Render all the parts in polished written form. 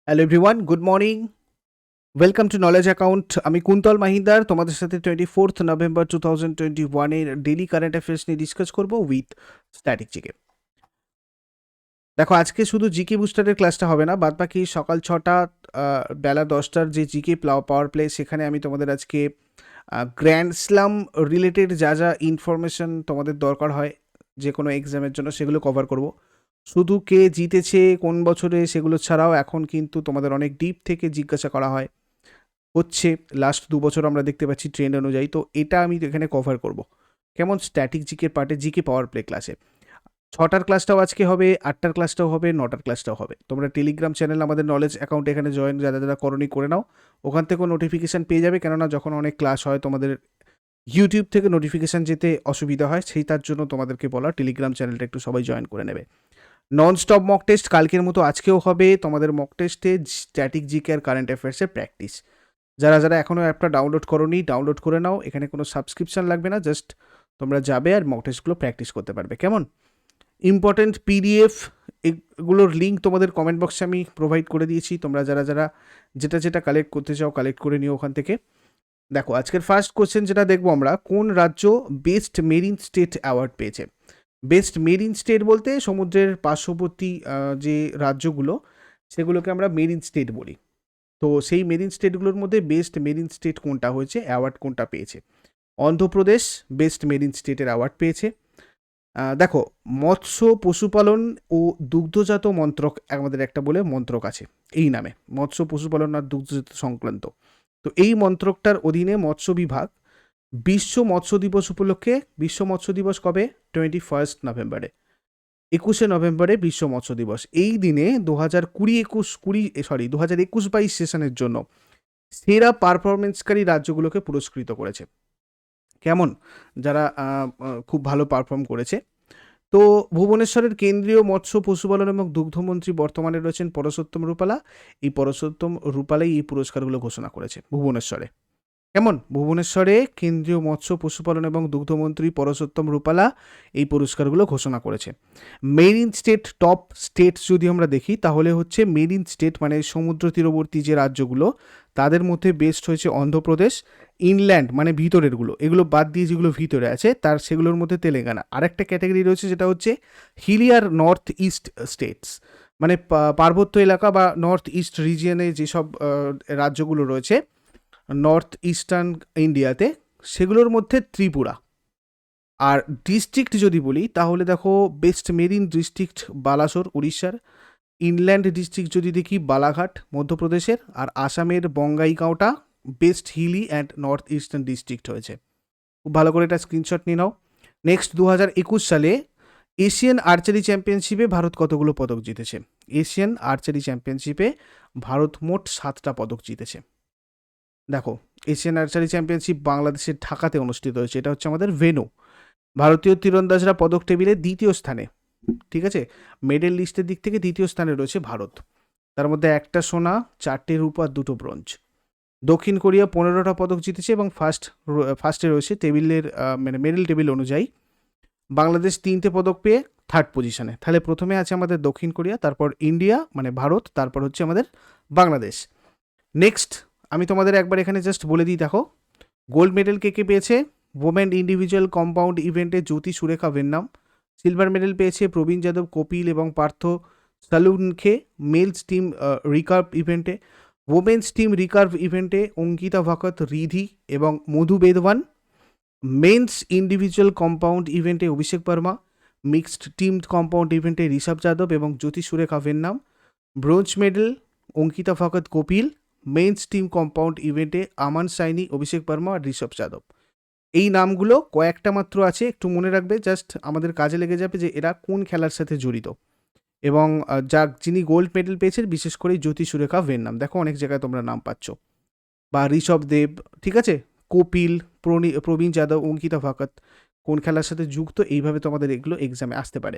Hello everyone, good morning. Welcome to knowledge account. আমি কুন্তল মাহিন্দার তোমাদের সাথে 24 নভেম্বর 2021 ডেলি কারেন্ট অ্যাফেয়ার্স নিয়ে ডিসকাস করবো উইথ স্ট্যাটিক জিকে। দেখো, আজকে শুধু জিকে বুস্টারের ক্লাসটা হবে না, বাদ বাকি সকাল 6টা বেলা 10টার যে জিকে পাওয়ার প্লে, সেখানে আমি তোমাদের আজকে গ্র্যান্ড স্লাম রিলেটেড যা যা ইনফরমেশন তোমাদের দরকার হয় যে কোনো এক্সামের জন্য, সেগুলো কভার করব। শুধু কে জিতেছে কোন বছরে সেগুলো ছাড়াও এখন কিন্তু তোমাদের অনেক ডিপ থেকে জিজ্ঞাসা করা হচ্ছে লাস্ট 2 বছর আমরা দেখতে পাচ্ছি ট্রেন্ড অনুযায়ী। তো এটা আমি এখানে কভার করব কেমন স্ট্যাটিক জিকে পার্টে, জিকে পাওয়ার প্লে ক্লাসে। 6টার ক্লাসটাও আজকে হবে, 8টার ক্লাসটাও হবে, 9টার ক্লাসটাও হবে। তোমরা টেলিগ্রাম চ্যানেল আমাদের নলেজ অ্যাকাউন্ট এখানে জয়েন যারা যারা করনি করে নাও, ওখান থেকেও নোটিফিকেশান পেয়ে যাবে। কেননা যখন অনেক ক্লাস হয় তোমাদের ইউটিউব থেকে নোটিফিকেশান যেতে অসুবিধা হয়, সেই তার জন্য তোমাদেরকে বলা টেলিগ্রাম চ্যানেলটা একটু সবাই জয়েন করে নেবে। নন স্টপ মক টেস্ট কালকের মতো আজকেও হবে। তোমাদের মক টেস্টে স্ট্যাটিক জিকে আর কারেন্ট অ্যাফেয়ার্সের প্র্যাকটিস। যারা যারা এখনও অ্যাপটা ডাউনলোড করোনি, ডাউনলোড করে নাও। এখানে কোনো সাবস্ক্রিপশন লাগবে না, জাস্ট তোমরা যাবে আর মক টেস্টগুলো প্র্যাকটিস করতে পারবে। কেমন ইম্পর্টেন্ট পিডিএফ এগুলোর লিঙ্ক তোমাদের কমেন্ট বক্সে আমি প্রোভাইড করে দিয়েছি। তোমরা যারা যারা যেটা যেটা কালেক্ট করতে চাও কালেক্ট করে নিও ওখান থেকে। দেখো, আজকের ফার্স্ট কোশ্চেন যেটা দেখবো আমরা, কোন রাজ্য বেস্ট মেরিন স্টেট অ্যাওয়ার্ড পেয়েছে? বেস্ট মেরিন স্টেট বলতে সমুদ্রের পার্শ্ববর্তী যে রাজ্যগুলো, সেগুলোকে আমরা মেরিন স্টেট বলি। তো সেই মেরিন স্টেটগুলোর মধ্যে বেস্ট মেরিন স্টেট কোনটা হয়েছে, অ্যাওয়ার্ড কোনটা পেয়েছে? অন্ধ্রপ্রদেশ বেস্ট মেরিন স্টেটের অ্যাওয়ার্ড পেয়েছে। দেখো, মৎস্য পশুপালন ও দুগ্ধজাত মন্ত্রক আমাদের একটা বলে মন্ত্রক আছে এই নামে, মৎস্য পশুপালন আর দুগ্ধজাত সংক্রান্ত। তো এই মন্ত্রকটার অধীনে মৎস্য বিভাগ বিশ্ব মৎস্য দিবস উপলক্ষে, বিশ্ব মৎস্য দিবস কবে? 21 নভেম্বরে, 21 নভেম্বরে বিশ্ব মৎস্য দিবস। এই দিনে 2021 সেশনের জন্য সেরা পারফরমেন্সকারী রাজ্যগুলোকে পুরস্কৃত করেছে। কেমন, যারা খুব ভালো পারফর্ম করেছে। তো ভুবনেশ্বরের কেন্দ্রীয় মৎস্য পশুপালন এবং দুগ্ধমন্ত্রী বর্তমানে রয়েছেন পরষোত্তম রূপালা। এই পরষোত্তম রূপালাই এই পুরস্কারগুলো ঘোষণা করেছে ভুবনেশ্বরে। কেমন, ভুবনেশ্বরে কেন্দ্রীয় মৎস্য পশুপালন এবং দুগ্ধমন্ত্রী পরষোত্তম রূপালা এই পুরস্কারগুলো ঘোষণা করেছে। মেরিন স্টেট, টপ স্টেট যদি আমরা দেখি তাহলে হচ্ছে মেরিন স্টেট মানে সমুদ্র তীরবর্তী যে রাজ্যগুলো, তাদের মধ্যে বেস্ট হয়েছে অন্ধ্রপ্রদেশ। ইনল্যান্ড মানে ভিতরেরগুলো, এগুলো বাদ দিয়ে যেগুলো ভিতরে আছে তার সেগুলোর মধ্যে তেলেঙ্গানা। আরেকটা ক্যাটাগরি রয়েছে যেটা হচ্ছে হিলিয়ার নর্থ ইস্ট স্টেটস, মানে পার্বত্য এলাকা বা নর্থ ইস্ট রিজিয়নে যেসব রাজ্যগুলো রয়েছে নর্থ ইস্টার্ন ইন্ডিয়াতে, সেগুলোর মধ্যে ত্রিপুরা। আর ডিস্ট্রিক্ট যদি বলি তাহলে দেখো, বেস্ট মেরিন ডিস্ট্রিক্ট বালাসোর উড়িষ্যার, ইনল্যান্ড ডিস্ট্রিক্ট যদি দেখি বালাঘাট মধ্যপ্রদেশের, আর আসামের বঙ্গাইগাঁওটা best hilly and north eastern district হয়েছে। খুব ভালো করে এটা স্ক্রিনশট নিয়ে নাও। নেক্সট, 2021 সালে এশিয়ান আর্চারি চ্যাম্পিয়নশিপে ভারত কতগুলো পদক জিতেছে? এশিয়ান আর্চারি চ্যাম্পিয়নশিপে ভারত মোট 7টা পদক জিতেছে। দেখো, এশিয়ান আর্চারি চ্যাম্পিয়নশিপ বাংলাদেশের ঢাকাতে অনুষ্ঠিত হয়েছে, এটা হচ্ছে আমাদের ভেন্যু। ভারতীয় তীরন্দাজরা পদক টেবিলে দ্বিতীয় স্থানে, ঠিক আছে, মেডেল লিস্টের দিক থেকে দ্বিতীয় স্থানে রয়েছে ভারত। তার মধ্যে 1টা সোনা, 4টে রূপা, 2টো ব্রোঞ্জ। দক্ষিণ কোরিয়া 15টা পদক জিতেছে এবং ফার্স্টে রয়েছে টেবিলের মানে মেডেল টেবিল অনুযায়ী। বাংলাদেশ 3টে পদক পেয়ে থার্ড পজিশনে। তাহলে প্রথমে আছে আমাদের দক্ষিণ কোরিয়া, তারপর ইন্ডিয়া মানে ভারত, তারপর হচ্ছে আমাদের বাংলাদেশ। নেক্সট, আমি তোমাদের একবার এখানে জাস্ট বলে দিই, দেখো গোল্ড মেডেল কে কে পেয়েছে। ওমেন ইন্ডিভিজুয়াল কম্পাউন্ড ইভেন্টে জ্যোতি সুরেখা ভেন্নাম। সিলভার মেডেল পেয়েছে প্রবীণ যাদব, কপিল এবং পার্থ সালুনখে মেলস টিম রিকার্ভ ইভেন্টে। ওমেন্স টিম রিকার্ভ ইভেন্টে অঙ্কিতা ভকত, রিধি এবং মধু বেদওয়ান। মেন্স ইন্ডিভিজুয়াল কম্পাউন্ড ইভেন্টে অভিষেক বর্মা। মিক্সড টিম কম্পাউন্ড ইভেন্টে ঋষভ যাদব এবং জ্যোতি সুরেখা ভেন্নাম। ব্রোঞ্জ মেডেল অঙ্কিতা ভকত, কপিল। মেন্স টিম কম্পাউন্ড ইভেন্টে আমান সাইনি, অভিষেক বর্মা আর ঋষভ যাদব। এই নামগুলো কয়েকটা মাত্র আছে, একটু মনে রাখবে, জাস্ট আমাদের কাজে লেগে যাবে যে এরা কোন খেলার সাথে জড়িত। এবং যিনি গোল্ড মেডেল পেয়েছেন বিশেষ করে জ্যোতি সুরেখা ভেন্নাম, দেখো অনেক জায়গায় তোমরা নাম পাচ্ছ, বা ঋষভ দেব, ঠিক আছে, কপিল, প্রবীণ যাদব, অঙ্কিতা ভকত কোন খেলার সাথে যুক্ত, এইভাবে তোমাদের এগুলো এক্সামে আসতে পারে।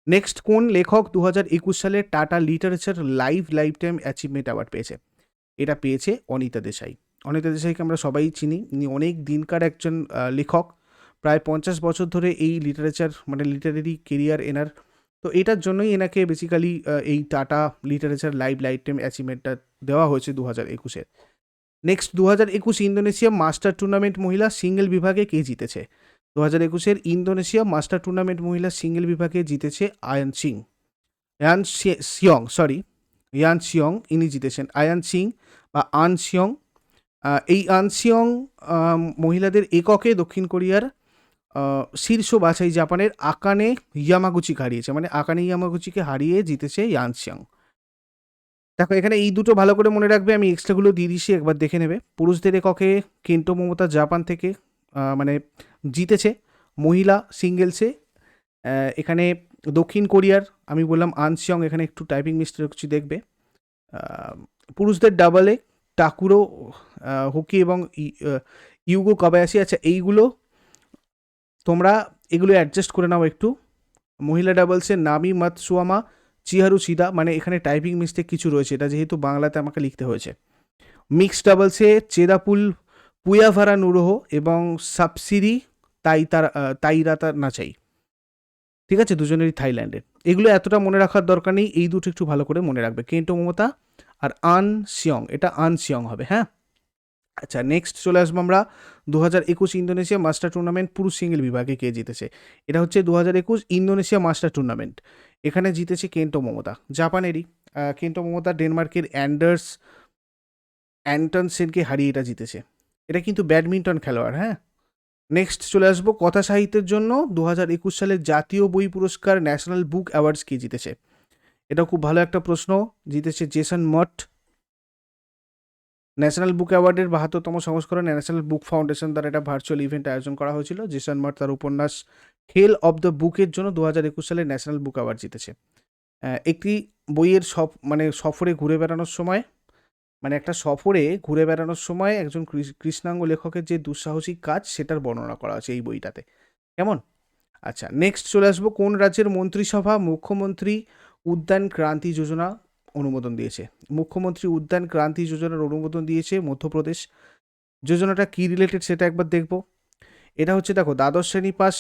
নেক্সট, কোন লেখক 2021 সালে tata literature life time achievement award পেয়েছে? এটা পেয়েছে অনিতা দেশাই। অনিতা দেশাইকে আমরা সবাই চিনি, ইনি অনেক দিনকার একজন লেখক। প্রায় 50 বছর ধরে এই লিটারেচার মানে লিটারেরি কেরিয়ার এনার তো এটার জন্যই এনাকে বেসিক্যালি এই টাটা লিটারেচার লাইফ টাইম অ্যাচিভমেন্টটা দেওয়া হয়েছে 2021-এর। নেক্সট 2021 ইন্দোনেশিয়া মাস্টার টুর্নামেন্ট মহিলা সিঙ্গেল বিভাগে কে জিতেছে? 2021-এর ইন্দোনেশিয়া মাস্টার টুর্নামেন্ট মহিলা সিঙ্গেল বিভাগে জিতেছে ইয়ান সিয়ং ইনি জিতেছেন। আয়ান সিং বা আন সিয়ং। এই আন সিয়ং মহিলাদের এককে দক্ষিণ কোরিয়ার শীর্ষ বাছাই জাপানের আকানে ইয়ামাগুচিকে হারিয়েছে, মানে আকানে ইয়ামাগুচিকে হারিয়ে জিতেছে ইয়ান সিয়ং। দেখো এখানে এই দুটো ভালো করে মনে রাখবে, আমি এক্সট্রাগুলো দিয়ে দিচ্ছি, একবার দেখে নেবে। পুরুষদের এককে কেন্টো মোমোতা জাপান থেকে মানে জিতেছে। মহিলা সিঙ্গেলসে এখানে দক্ষিণ কোরিয়ার আমি বললাম আনসিয়ং, এখানে একটু টাইপিং মিস্টেক কিছু দেখবে। পুরুষদের ডাবলে টাকুরো হকি এবং ইউগো কাবায়াসি। আচ্ছা এইগুলো তোমরা এগুলো অ্যাডজাস্ট করে নাও একটু। মহিলা ডাবলসে নামি মাতসুয়ামা চিহারু সিদা, মানে এখানে টাইপিং মিস্টেক কিছু রয়েছে, এটা যেহেতু বাংলাতে আমাকে লিখতে হয়েছে। মিক্সড ডাবলসে চেদাপুল পুয়াভারা নুরোহো এবং সাবসিরি তাইরাতা নাচাই। ঠিক আছে, দুজনেরই থাইল্যান্ডের। এগুলো এতটা মনে রাখার দরকার নেই, এই দুটো একটু ভালো করে মনে রাখবে, কেন্টো মোমোতা আর আন সিয়ং, এটা আন সিয়ং হবে। হ্যাঁ, আচ্ছা নেক্সট চলে আসবো আমরা 2021 ইন্দোনেশিয়া মাস্টার টুর্নামেন্ট পুরুষ সিঙ্গেল বিভাগে কে জিতেছে? এটা হচ্ছে 2021 ইন্দোনেশিয়া মাস্টার টুর্নামেন্ট, এখানে জিতেছে কেন্টো মোমোতা, জাপানেরই। কেন্টো মোমোতা ডেনমার্কের অ্যান্টনসেনকে হারিয়ে এটা জিতেছে। এটা কিন্তু ব্যাডমিন্টন খেলোয়াড়। হ্যাঁ, নেক্সট চলে আসবো কথা সাহিত্যের জন্য 2021 সালের জাতীয় বই পুরস্কার ন্যাশনাল বুক অ্যাওয়ার্ডস কে জিতেছে? এটা খুব ভালো একটা প্রশ্ন। জিতেছে জেসন মট। ন্যাশনাল বুক অ্যাওয়ার্ডের 72তম সংস্করণে ন্যাশনাল বুক ফাউন্ডেশন দ্বারা এটা ভার্চুয়াল ইভেন্ট আয়োজন করা হয়েছিল। জেসন মট তার উপন্যাস খেল অব দ্য বুকের জন্য 2021 সালে ন্যাশনাল বুক অ্যাওয়ার্ড জিতেছে। একটি বইয়ের সফরে ঘুরে বেড়ানোর সময়, মানে একটা সফরে ঘুরে বেড়ানোর সময় একজন কৃষ্ণাঙ্গ লেখকের যে দুঃসাহসিক কাজ সেটার বর্ণনা করা আছে এই বইটাতে। কেমন? আচ্ছা নেক্সট চলে আসবো, কোন রাজ্যের মন্ত্রিসভা মুখ্যমন্ত্রী উদ্যান ক্রান্তি যোজনা অনুমোদন দিয়েছে? মুখ্যমন্ত্রী উদ্যান ক্রান্তি যোজনার অনুমোদন দিয়েছে মধ্যপ্রদেশ। যোজনাটা কি রিলেটেড সেটা একবার দেখব। এটা হচ্ছে দেখো দ্বাদশ শ্রেণী পাস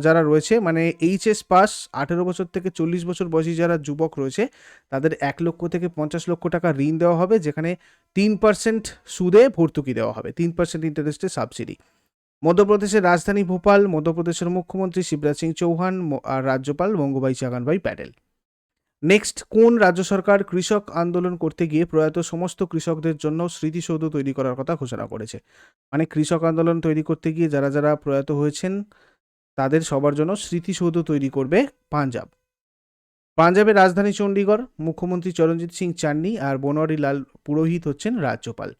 যারা রয়েছে, মানে এইচএস পাস 18 বছর থেকে 40 বছর বয়সী যারা যুবক রয়েছে তাদের 1 লক্ষ থেকে 50 লক্ষ টাকা ঋণ দেওয়া হবে, যেখানে 3% সুদে ভর্তুকি দেওয়া হবে, 3% ইন্টারেস্টে সাবসিডি। মধ্যপ্রদেশের রাজধানী ভোপাল, মধ্যপ্রদেশের মুখ্যমন্ত্রী শিবরাজ সিং চৌহান আর রাজ্যপাল গঙ্গুবাই চাগানভাই প্যাটেল। নেক্সট, কোন রাজ্য সরকার কৃষক আন্দোলন করতে গিয়ে প্রয়াত সমস্ত কৃষকদের জন্য স্মৃতিসৌধ তৈরি করার কথা ঘোষণা করেছে? মানে কৃষক আন্দোলন তৈরি করতে গিয়ে যারা যারা প্রয়াত হয়েছেন তাদের সবার জন্য স্মৃতিসৌধ তৈরি করবে পাঞ্জাব। পাঞ্জাবের রাজধানী চণ্ডীগড়, মুখ্যমন্ত্রী চরণজিৎ সিং চান্নি আর বনোয়ারি লাল পুরোহিত হচ্ছেন রাজ্যপাল।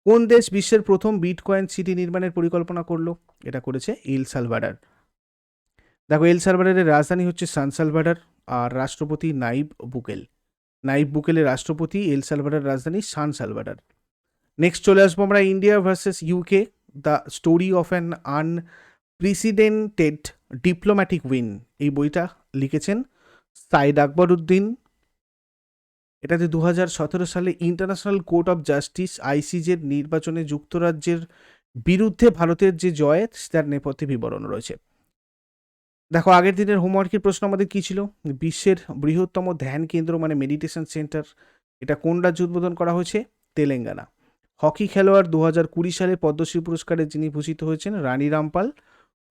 কোন দেশ বিশ্বের প্রথম বিটকয়েন সিটি নির্মাণের পরিকল্পনা করলো? এটা করেছে এল সালভাডার। দেখো এল সালভাডারের রাজধানী হচ্ছে সান সালভাডার আর রাষ্ট্রপতি নাইব বুকেলের রাষ্ট্রপতি। এল সালভাডার রাজধানী সান সালভাডার। নেক্সট চলে আসবো আমরা India versus UK the story of an unprecedented diplomatic win, এই বইটা লিখেছেন সাইদ আকবরউদ্দিন। এটাতে 2017 সালে ইন্টারন্যাশনাল কোর্ট অফ জাস্টিস আইসিজের নির্বাচনে যুক্তরাজ্যের বিরুদ্ধে ভারতের যে জয় তার নেপথ্যে বিবরণ রয়েছে। দেখো আগের দিনের হোমওয়ার্কের প্রশ্ন আমাদের কী ছিল? বিশ্বের বৃহত্তম ধ্যান কেন্দ্র মানে মেডিটেশন সেন্টার, এটা কোন রাজ্যে উদ্বোধন করা হয়েছে? তেলেঙ্গানা। হকি খেলোয়াড় 2020 সালে পদ্মশ্রী পুরস্কারে যিনি ভূষিত হয়েছেন রানী রামপাল।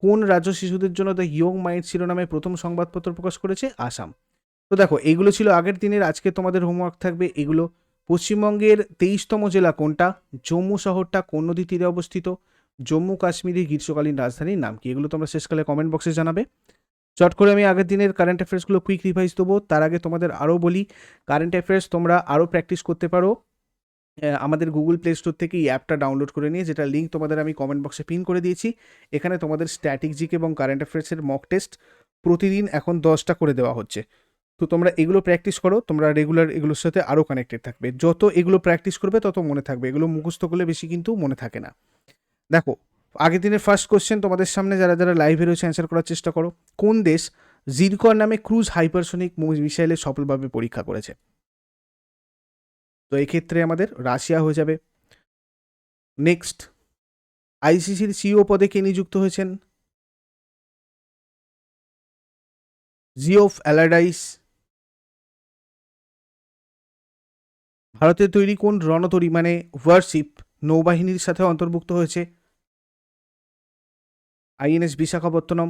কোন রাজ্য শিশুদের জন্য দ্য ইয়ং মাইন্ড শিরোনামে প্রথম সংবাদপত্র প্রকাশ করেছে? আসাম। তো দেখো এইগুলো ছিল আগের দিনের। আজকে তোমাদের হোমওয়ার্ক থাকবে এগুলো। পশ্চিমবঙ্গের 23তম জেলা কোনটা? জম্মু শহরটা কোন নদীর তীরে অবস্থিত? জম্মু কাশ্মীরের গ্রীষ্মকালীন রাজধানীর নাম কি? এগুলো তোমরা শেষকালে কমেন্ট বক্সে জানাবে। চট করে আমি আগের দিনের কারেন্ট অ্যাফেয়ার্সগুলো কুইক রিভাইজ দেবো। তার আগে তোমাদের আরও বলি, কারেন্ট অ্যাফেয়ার্স তোমরা আরও প্র্যাকটিস করতে পারো আমাদের গুগল প্লে স্টোর থেকে এই অ্যাপটা ডাউনলোড করে নিয়ে, যেটা লিঙ্ক তোমাদের আমি কমেন্ট বক্সে পিন করে দিয়েছি। এখানে তোমাদের স্ট্যাটিক জিকে এবং কারেন্ট অ্যাফেয়ার্সের মক টেস্ট প্রতিদিন এখন 10টা করে দেওয়া হচ্ছে। তো তোমরা এগুলো প্র্যাকটিস করো, তোমরা রেগুলার এগুলোর সাথে আরও কানেক্টেড থাকবে। যত এগুলো প্র্যাকটিস করবে তত মনে থাকবে, এগুলো মুখস্থ করলে বেশি কিন্তু মনে থাকে না। দেখো আগের দিনের ফার্স্ট কোশ্চেন তোমাদের সামনে যারা যারা লাইভে রয়েছে অ্যান্সার করার চেষ্টা করো। কোন দেশ জিরকন নামে ক্রুজ হাইপারসোনিক মিসাইলে সফলভাবে পরীক্ষা করেছে? তো এক্ষেত্রে আমাদের রাশিয়া হয়ে যাবে। নেক্সট, আইসিসির সিইও পদে কে নিযুক্ত হয়েছেন? Jew of অ্যালাডাইস। ভারতের তৈরি কোন রণতরী মানে ওয়ারশিপ নৌবাহিনীর সাথে অন্তর্ভুক্ত হয়েছে? আইএনএস বিশাখাপত্তনম।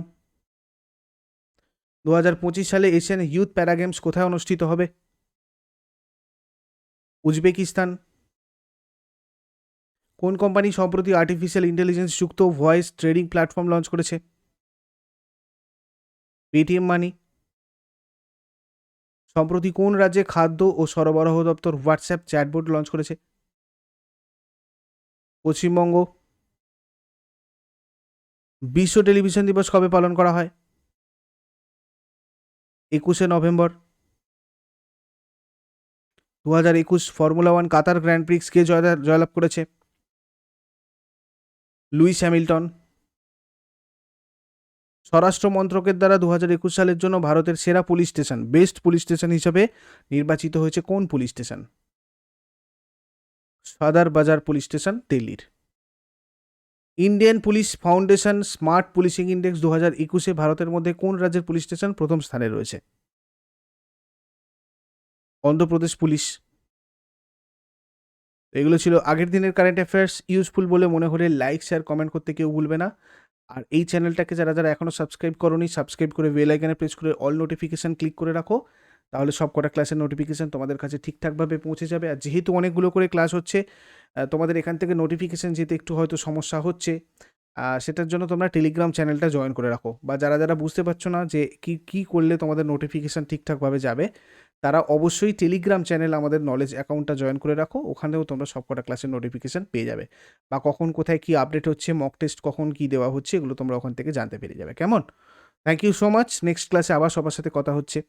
2025 সালে এশিয়ান ইউথ প্যারা গেমস কোথায় অনুষ্ঠিত হবে? উজবেকিস্তান। কোন কোম্পানি সম্প্রতি আর্টিফিশিয়াল ইন্টেলিজেন্স যুক্ত ভয়েস ট্রেডিং প্ল্যাটফর্ম লঞ্চ করেছে? পেটিএম মানি। সম্প্রতি কোন রাজ্যে খাদ্য ও সরবরাহ দপ্তর হোয়াটসঅ্যাপ চ্যাটবোর্ড লঞ্চ করেছে? পশ্চিমবঙ্গ। বিশ্ব টেলিভিশন দিবস কবে পালন করা হয়? 21শে নভেম্বর। 2021 ফর্মুলা 1 কাতার গ্র্যান্ড প্রিক্স কে জয়লাভ করেছে? Lewis Hamilton. স্বরাষ্ট্র মন্ত্রকের দ্বারা 2021 সালের জন্য ভারতের সেরা police station best police station হিসেবে নির্বাচিত হয়েছে কোন পুলিশ স্টেশন? সদর বাজার পুলিশ স্টেশন, দিল্লির। Indian police foundation smart policing index 2021 ভারতের মধ্যে কোন রাজ্যের পুলিশ স্টেশন প্রথম স্থানে রয়েছে? অন্ধ্রপ্রদেশ পুলিশ। এগুলো ছিল আগের দিনের কারেন্ট অ্যাফেয়ার্স। ইউজফুল বলে মনে হলে লাইক শেয়ার কমেন্ট করতে কেউ ভুলবে না। আর এই চ্যানেলটাকে যারা যারা এখনও সাবস্ক্রাইব করোনি সাবস্ক্রাইব করে বেল আইকনে প্রেস করে অল নোটিফিকেশান ক্লিক করে রাখো, তাহলে সব কটা ক্লাসের নোটিফিকেশান তোমাদের কাছে ঠিকঠাকভাবে পৌঁছে যাবে। আর যেহেতু অনেকগুলো করে ক্লাস হচ্ছে, তোমাদের এখান থেকে নোটিফিকেশান যেতে একটু হয়তো সমস্যা হচ্ছে, সেটার জন্য তোমরা টেলিগ্রাম চ্যানেলটা জয়েন করে রাখো। বা যারা যারা বুঝতে পারছো না যে কী করলে তোমাদের নোটিফিকেশান ঠিকঠাকভাবে যাবে, তারা অবশ্যই টেলিগ্রাম চ্যানেল আমাদের নলেজ অ্যাকাউন্টটা জয়েন করে রাখো। ওখানেও তোমরা সবকটা ক্লাসের নোটিফিকেশান পেয়ে যাবে, বা কখন কোথায় কী আপডেট হচ্ছে, মক টেস্ট কখন কী দেওয়া হচ্ছে, এগুলো তোমরা ওখান থেকে জানতে পেরে যাবে। কেমন? Thank you so much. Next ক্লাসে আবার সবার সাথে কথা হচ্ছে।